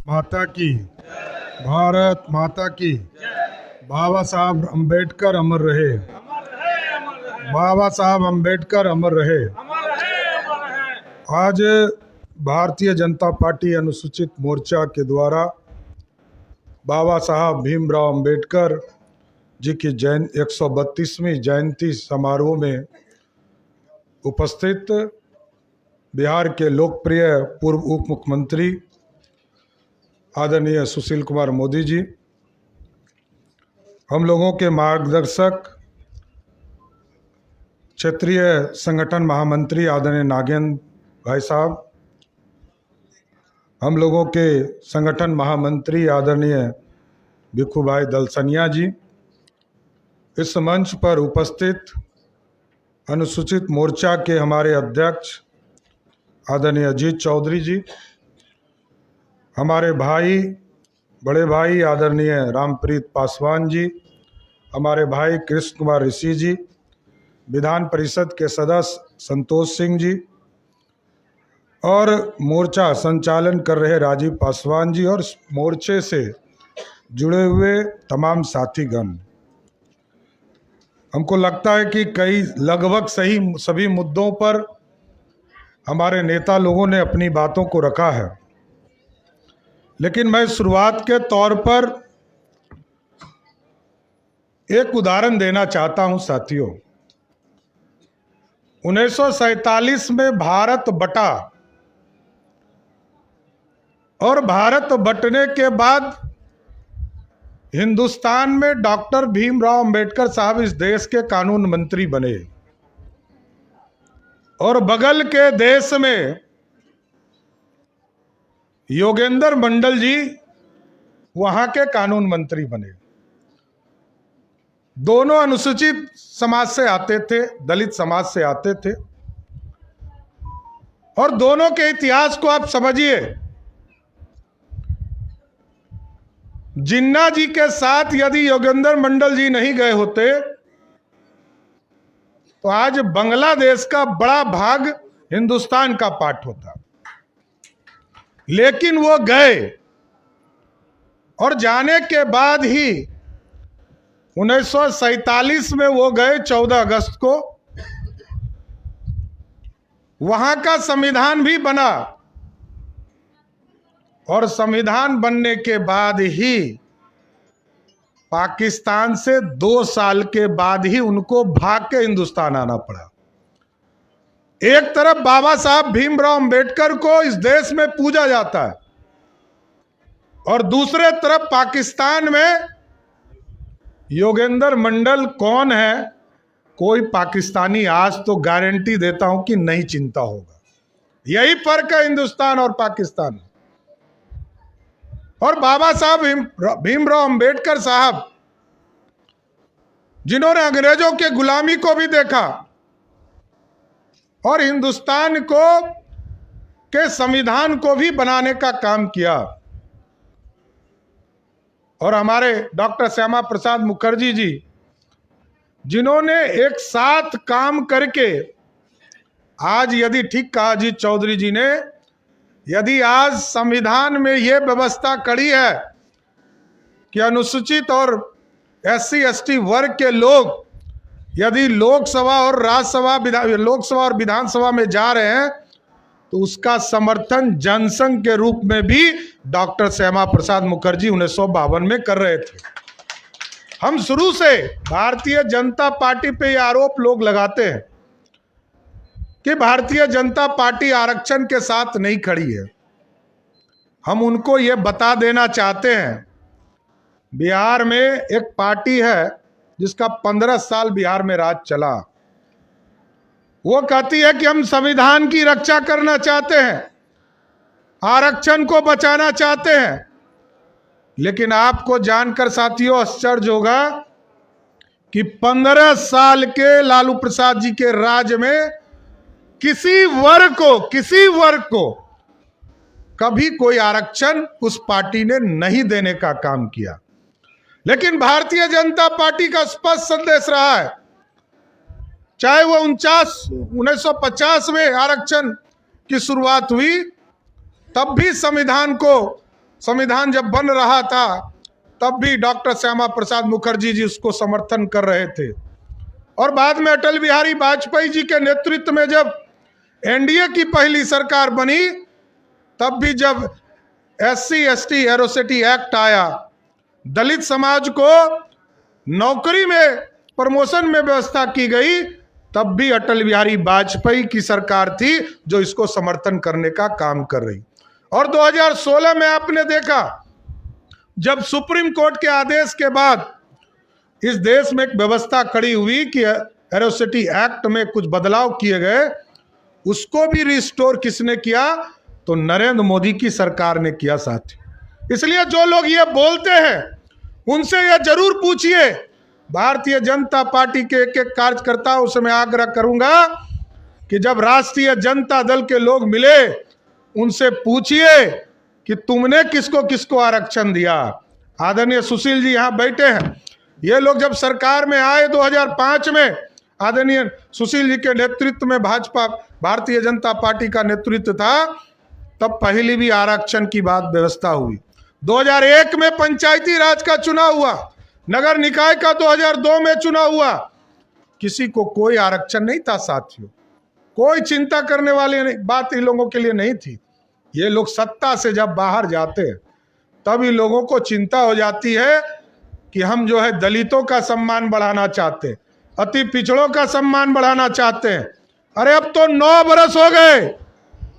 माता की, भारत माता की। बाबा साहब अम्बेडकर अमर रहे। बाबा साहब अम्बेडकर अमर रहे। आज भारतीय जनता पार्टी अनुसूचित मोर्चा के द्वारा बाबा साहब भीमराव अम्बेडकर जी की 132वीं जयंती समारोह में उपस्थित बिहार के लोकप्रिय पूर्व उप मुख्यमंत्री आदरणीय सुशील कुमार मोदी जी, हम लोगों के मार्गदर्शक क्षेत्रीय संगठन महामंत्री आदरणीय नागेंद्र भाई साहब, हम लोगों के संगठन महामंत्री आदरणीय भिखू भाई दलसनिया जी, इस मंच पर उपस्थित अनुसूचित मोर्चा के हमारे अध्यक्ष आदरणीय अजीत चौधरी जी, हमारे भाई बड़े भाई आदरणीय रामप्रीत पासवान जी, हमारे भाई कृष्ण कुमार ऋषि जी, विधान परिषद के सदस्य संतोष सिंह जी और मोर्चा संचालन कर रहे राजीव पासवान जी और मोर्चे से जुड़े हुए तमाम साथीगण। हमको लगता है कि लगभग सभी मुद्दों पर हमारे नेता लोगों ने अपनी बातों को रखा है, लेकिन मैं शुरुआत के तौर पर एक उदाहरण देना चाहता हूं साथियों। 1947 में भारत बटा और भारत बटने के बाद हिंदुस्तान में डॉक्टर भीमराव अंबेडकर साहब इस देश के कानून मंत्री बने और बगल के देश में योगेंद्र मंडल जी वहां के कानून मंत्री बने। दोनों अनुसूचित समाज से आते थे, दलित समाज से आते थे और दोनों के इतिहास को आप समझिए। जिन्ना जी के साथ यदि योगेंद्र मंडल जी नहीं गए होते तो आज बांग्लादेश का बड़ा भाग हिंदुस्तान का पार्ट होता, लेकिन वो गए और जाने के बाद ही 1947 में वो गए 14 अगस्त को, वहां का संविधान भी बना और संविधान बनने के बाद ही पाकिस्तान से 2 साल के बाद ही उनको भाग के हिंदुस्तान आना पड़ा। एक तरफ बाबा साहब भीमराव अंबेडकर को इस देश में पूजा जाता है और दूसरे तरफ पाकिस्तान में योगेंद्र मंडल कौन है, कोई पाकिस्तानी आज तो गारंटी देता हूं कि नहीं चिंता होगा। यही फर्क है हिंदुस्तान और पाकिस्तान। और बाबा साहब भीमराव अंबेडकर साहब, जिन्होंने अंग्रेजों के गुलामी को भी देखा और हिंदुस्तान को के संविधान को भी बनाने का काम किया, और हमारे डॉक्टर श्यामा प्रसाद मुखर्जी जी, जिन्होंने एक साथ काम करके आज, यदि ठीक कहा अजीत चौधरी जी ने, यदि आज संविधान में यह व्यवस्था कड़ी है कि अनुसूचित और SC ST वर्ग के लोग यदि लोकसभा और विधानसभा में जा रहे हैं तो उसका समर्थन जनसंघ के रूप में भी डॉक्टर श्यामा प्रसाद मुखर्जी 1952 में कर रहे थे। हम शुरू से भारतीय जनता पार्टी पे ये आरोप लोग लगाते हैं कि भारतीय जनता पार्टी आरक्षण के साथ नहीं खड़ी है। हम उनको ये बता देना चाहते हैं, बिहार में एक पार्टी है जिसका 15 साल बिहार में राज चला, वो कहती है कि हम संविधान की रक्षा करना चाहते हैं, आरक्षण को बचाना चाहते हैं, लेकिन आपको जानकर साथियों आश्चर्य होगा कि 15 साल के लालू प्रसाद जी के राज में किसी वर्ग को कभी कोई आरक्षण उस पार्टी ने नहीं देने का काम किया। लेकिन भारतीय जनता पार्टी का स्पष्ट संदेश रहा है, चाहे वो 1950 में आरक्षण की शुरुआत हुई, तब भी संविधान जब बन रहा था तब भी डॉक्टर श्यामा प्रसाद मुखर्जी जी उसको समर्थन कर रहे थे। और बाद में अटल बिहारी वाजपेयी जी के नेतृत्व में जब एनडीए की पहली सरकार बनी, तब भी जब SC/ST एट्रोसिटी एक्ट आया, दलित समाज को नौकरी में प्रमोशन में व्यवस्था की गई, तब भी अटल बिहारी वाजपेयी की सरकार थी जो इसको समर्थन करने का काम कर रही। और 2016 में आपने देखा, जब सुप्रीम कोर्ट के आदेश के बाद इस देश में एक व्यवस्था खड़ी हुई कि एट्रोसिटी एक्ट में कुछ बदलाव किए गए, उसको भी रिस्टोर किसने किया? तो नरेंद्र मोदी की सरकार ने किया साथी। इसलिए जो लोग ये बोलते हैं उनसे यह जरूर पूछिए, भारतीय जनता पार्टी के एक एक कार्यकर्ताओं से मैं आग्रह करूंगा कि जब राष्ट्रीय जनता दल के लोग मिले, उनसे पूछिए कि तुमने किसको किसको आरक्षण दिया। आदरणीय सुशील जी यहाँ बैठे हैं, ये लोग जब सरकार में आए 2005 में, आदरणीय सुशील जी के नेतृत्व में भाजपा भारतीय जनता पार्टी का नेतृत्व था, तब पहली भी आरक्षण की बात व्यवस्था हुई। 2001 में पंचायती राज का चुनाव हुआ, नगर निकाय का 2002 में चुनाव हुआ, किसी को कोई आरक्षण नहीं था साथियों। कोई चिंता करने वाली बात इन लोगों के लिए नहीं थी। ये लोग सत्ता से जब बाहर जाते हैं तब इन लोगों को चिंता हो जाती है कि हम जो है दलितों का सम्मान बढ़ाना चाहते हैं, अति पिछड़ों का सम्मान बढ़ाना चाहते हैं। अरे अब तो 9 बरस हो गए।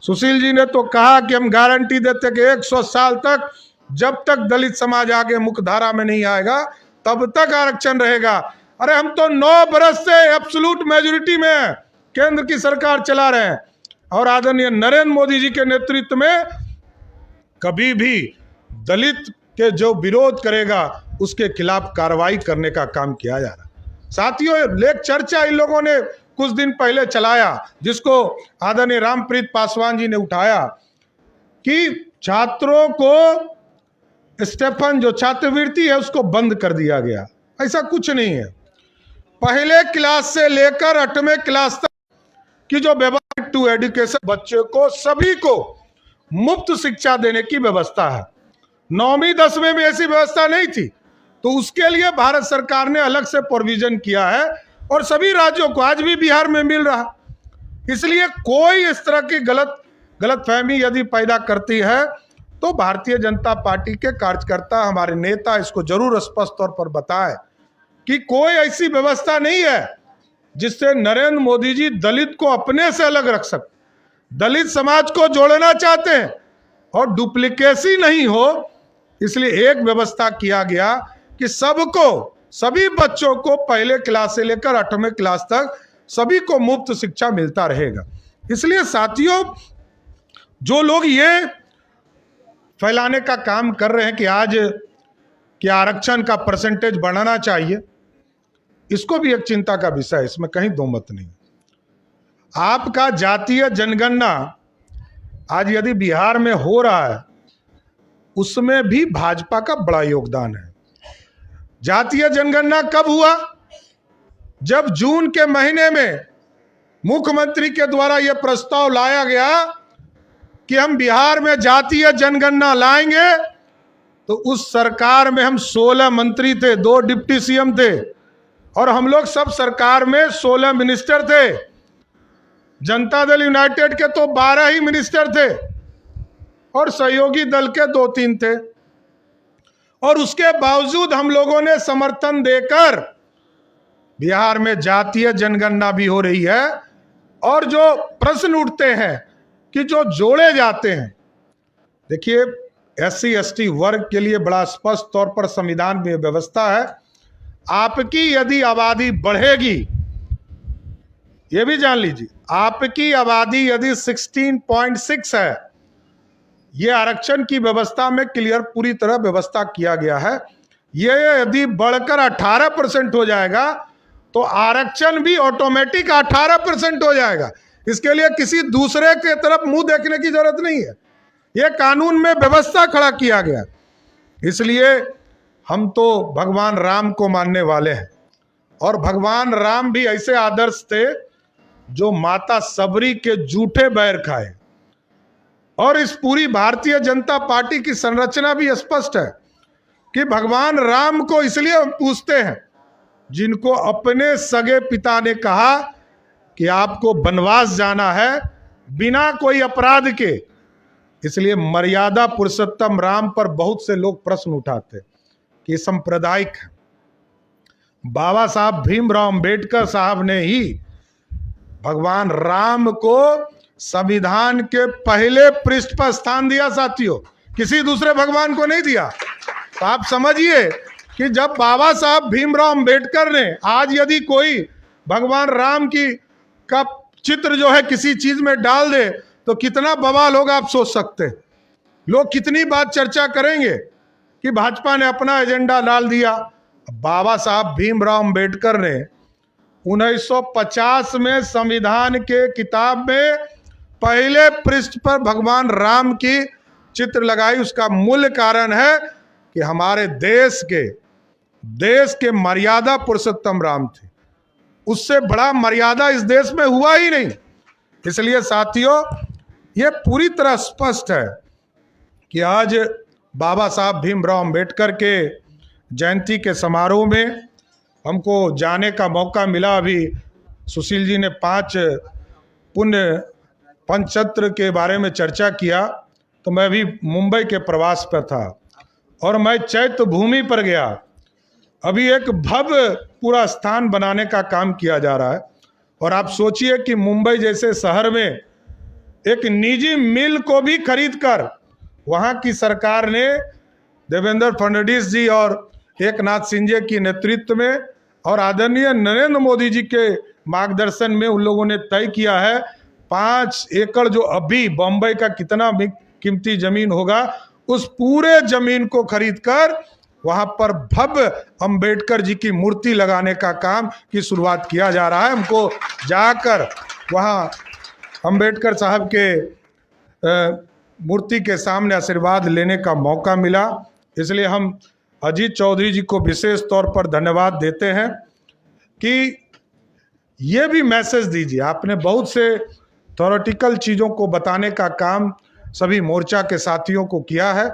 सुशील जी ने तो कहा कि हम गारंटी देते कि 100 साल तक, जब तक दलित समाज आगे मुख्यधारा में नहीं आएगा तब तक आरक्षण रहेगा। अरे हम तो 9 बरस से एब्सोल्यूट मेजोरिटी में केंद्र की सरकार चला रहे हैं, और आदरणीय नरेंद्र मोदी जी के नेतृत्व में कभी भी दलित के जो विरोध करेगा उसके खिलाफ कार्रवाई करने का काम किया जा रहा है। साथियों, लेख चर्चा इन लोगों ने कुछ दिन पहले चलाया, जिसको आदरणीय रामप्रीत पासवान जी ने उठाया, कि छात्रों को स्टेफन जो छात्रवृत्ति है उसको बंद कर दिया गया। ऐसा कुछ नहीं है। पहले क्लास से लेकर 8वें क्लास तक की जो व्यवस्था टू एजुकेशन, बच्चे को सभी को मुफ्त शिक्षा देने की व्यवस्था है। 9वीं 10वीं में ऐसी व्यवस्था नहीं थी, तो उसके लिए भारत सरकार ने अलग से प्रोविजन किया है और सभी राज्यों को आज भी बिहार में मिल रहा। इसलिए कोई इस तरह की गलतफहमी यदि पैदा करती है तो भारतीय जनता पार्टी के कार्यकर्ता, हमारे नेता इसको जरूर स्पष्ट तौर पर बताएं कि कोई ऐसी व्यवस्था नहीं है जिससे नरेंद्र मोदी जी दलित को अपने से अलग रख सकते। दलित समाज को जोड़ना चाहते हैं और डुप्लीकेसी नहीं हो, इसलिए एक व्यवस्था किया गया कि सबको, सभी बच्चों को पहले क्लास से लेकर 8वें क्लास तक सभी को मुफ्त शिक्षा मिलता रहेगा। इसलिए साथियों, जो लोग ये फैलाने का काम कर रहे हैं कि आज कि आरक्षण का परसेंटेज बढ़ाना चाहिए, इसको भी एक चिंता का विषय है, इसमें कहीं दो मत नहीं। आपका जातीय जनगणना आज यदि बिहार में हो रहा है, उसमें भी भाजपा का बड़ा योगदान है। जातीय जनगणना कब हुआ? जब जून के महीने में मुख्यमंत्री के द्वारा यह प्रस्ताव लाया गया कि हम बिहार में जातीय जनगणना लाएंगे, तो उस सरकार में हम 16 मंत्री थे, 2 डिप्टी सीएम थे, और हम लोग सब सरकार में 16 मिनिस्टर थे। जनता दल यूनाइटेड के तो 12 ही मिनिस्टर थे और सहयोगी दल के 2-3 थे, और उसके बावजूद हम लोगों ने समर्थन देकर बिहार में जातीय जनगणना भी हो रही है। और जो प्रश्न उठते हैं कि जो जोड़े जाते हैं, देखिए SC/ST वर्ग के लिए बड़ा स्पष्ट तौर पर संविधान में व्यवस्था है, आपकी यदि आबादी बढ़ेगी, ये भी जान लीजिए, आपकी आबादी यदि 16.6 है, ये आरक्षण की व्यवस्था में क्लियर पूरी तरह व्यवस्था किया गया है, ये यदि बढ़कर 18% हो जाएगा तो आरक्षण भी ऑटोमेटिक 18% हो जाएगा। इसके लिए किसी दूसरे के तरफ मुंह देखने की जरूरत नहीं है, ये कानून में व्यवस्था खड़ा किया गया। इसलिए हम तो भगवान राम को मानने वाले हैं, और भगवान राम भी ऐसे आदर्श थे जो माता सबरी के जूठे बैर खाए। और इस पूरी भारतीय जनता पार्टी की संरचना भी स्पष्ट है कि भगवान राम को इसलिए हम पूछते हैं जिनको अपने सगे पिता ने कहा कि आपको वनवास जाना है बिना कोई अपराध के। इसलिए मर्यादा पुरुषोत्तम राम पर बहुत से लोग प्रश्न उठाते कि सांप्रदायिक है। बाबा साहब भीमराव अंबेडकर साहब ने ही भगवान राम को संविधान के पहले पृष्ठ पर स्थान दिया साथियों, किसी दूसरे भगवान को नहीं दिया। तो आप समझिए कि जब बाबा साहब भीमराव अंबेडकर ने, आज यदि कोई भगवान राम की का चित्र जो है किसी चीज में डाल दे तो कितना बवाल होगा आप सोच सकते हैं। लोग कितनी बात चर्चा करेंगे कि भाजपा ने अपना एजेंडा डाल दिया। बाबा साहब भीमराव अंबेडकर ने 1950 में संविधान के किताब में पहले पृष्ठ पर भगवान राम की चित्र लगाई। उसका मूल कारण है कि हमारे देश के मर्यादा पुरुषोत्तम राम थे। उससे बड़ा मर्यादा इस देश में हुआ ही नहीं। इसलिए साथियों, ये पूरी तरह स्पष्ट है कि आज बाबा साहब भीमराव अंबेडकर के जयंती के समारोह में हमको जाने का मौका मिला। अभी सुशील जी ने 5 पुण्य पंचतंत्र के बारे में चर्चा किया, तो मैं भी मुंबई के प्रवास पर था और मैं चैत्य भूमि पर गया। अभी एक भव्य पूरा स्थान बनाने का काम किया जा रहा है और आप सोचिए कि मुंबई जैसे शहर में एक निजी मिल को भी खरीद कर वहाँ की सरकार ने देवेंद्र फडणवीस जी और एकनाथ शिंदे की नेतृत्व में और आदरणीय नरेंद्र मोदी जी के मार्गदर्शन में उन लोगों ने तय किया है 5 एकड़ जो अभी बम्बई का कितना भी कीमती जमीन होगा, उस पूरे जमीन को खरीदकर वहां पर भव्य अंबेडकर जी की मूर्ति लगाने का काम की शुरुआत किया जा रहा है। हमको जाकर वहां अंबेडकर साहब के मूर्ति के सामने आशीर्वाद लेने का मौका मिला। इसलिए हम अजीत चौधरी जी को विशेष तौर पर धन्यवाद देते हैं कि ये भी मैसेज दीजिए। आपने बहुत से थ्योरेटिकल चीज़ों को बताने का काम सभी मोर्चा के साथियों को किया है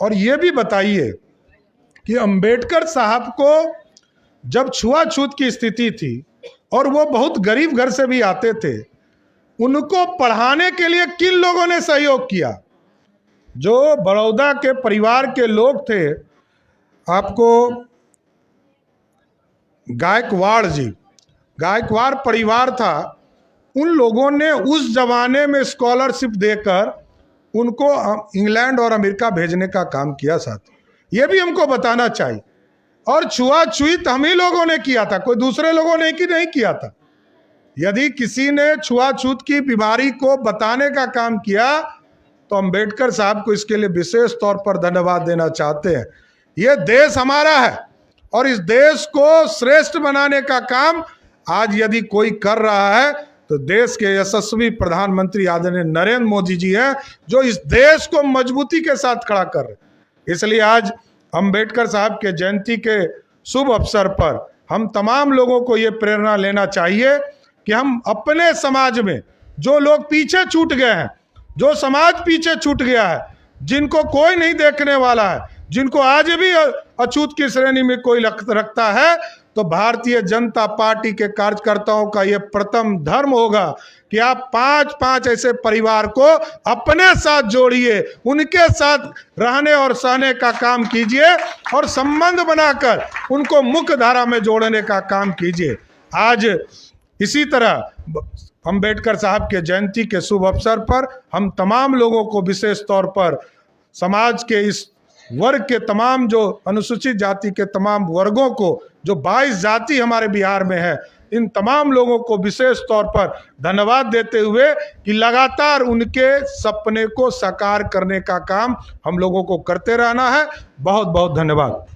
और ये भी बताइए कि अंबेडकर साहब को जब छुआछूत की स्थिति थी और वो बहुत गरीब घर से भी आते थे, उनको पढ़ाने के लिए किन लोगों ने सहयोग किया? जो बड़ौदा के परिवार के लोग थे, आपको गायकवाड़ परिवार था, उन लोगों ने उस जमाने में स्कॉलरशिप देकर उनको इंग्लैंड और अमेरिका भेजने का काम किया। साथ ये भी हमको बताना चाहिए। और छुआछूत हम ही लोगों ने किया था, कोई दूसरे लोगों ने कि नहीं किया था। यदि किसी ने छुआछूत की बीमारी को बताने का काम किया तो अंबेडकर साहब को इसके लिए विशेष तौर पर धन्यवाद देना चाहते हैं। ये देश हमारा है और इस देश को श्रेष्ठ बनाने का काम आज यदि कोई कर रहा है तो देश के यशस्वी प्रधानमंत्री आदरणीय नरेंद्र मोदी जी हैं, जो इस देश को मजबूती के साथ खड़ा कर रहे हैं। इसलिए आज अंबेडकर साहब के जयंती के शुभ अवसर पर हम तमाम लोगों को ये प्रेरणा लेना चाहिए कि हम अपने समाज में जो लोग पीछे छूट गए हैं, जो समाज पीछे छूट गया है, जिनको कोई नहीं देखने वाला है, जिनको आज भी अछूत की श्रेणी में कोई रखता है, तो भारतीय जनता पार्टी के कार्यकर्ताओं का यह प्रथम धर्म होगा कि आप 5-5 ऐसे परिवार को अपने साथ जोड़िए, उनके साथ रहने और सहने का काम कीजिए और संबंध बनाकर उनको मुख्य धारा में जोड़ने का काम कीजिए। आज इसी तरह अंबेडकर साहब के जयंती के शुभ अवसर पर हम तमाम लोगों को, विशेष तौर पर समाज के इस वर्ग के तमाम, जो अनुसूचित जाति के तमाम वर्गों को, जो 22 जाति हमारे बिहार में है, इन तमाम लोगों को विशेष तौर पर धन्यवाद देते हुए कि लगातार उनके सपने को साकार करने का काम हम लोगों को करते रहना है। बहुत बहुत धन्यवाद।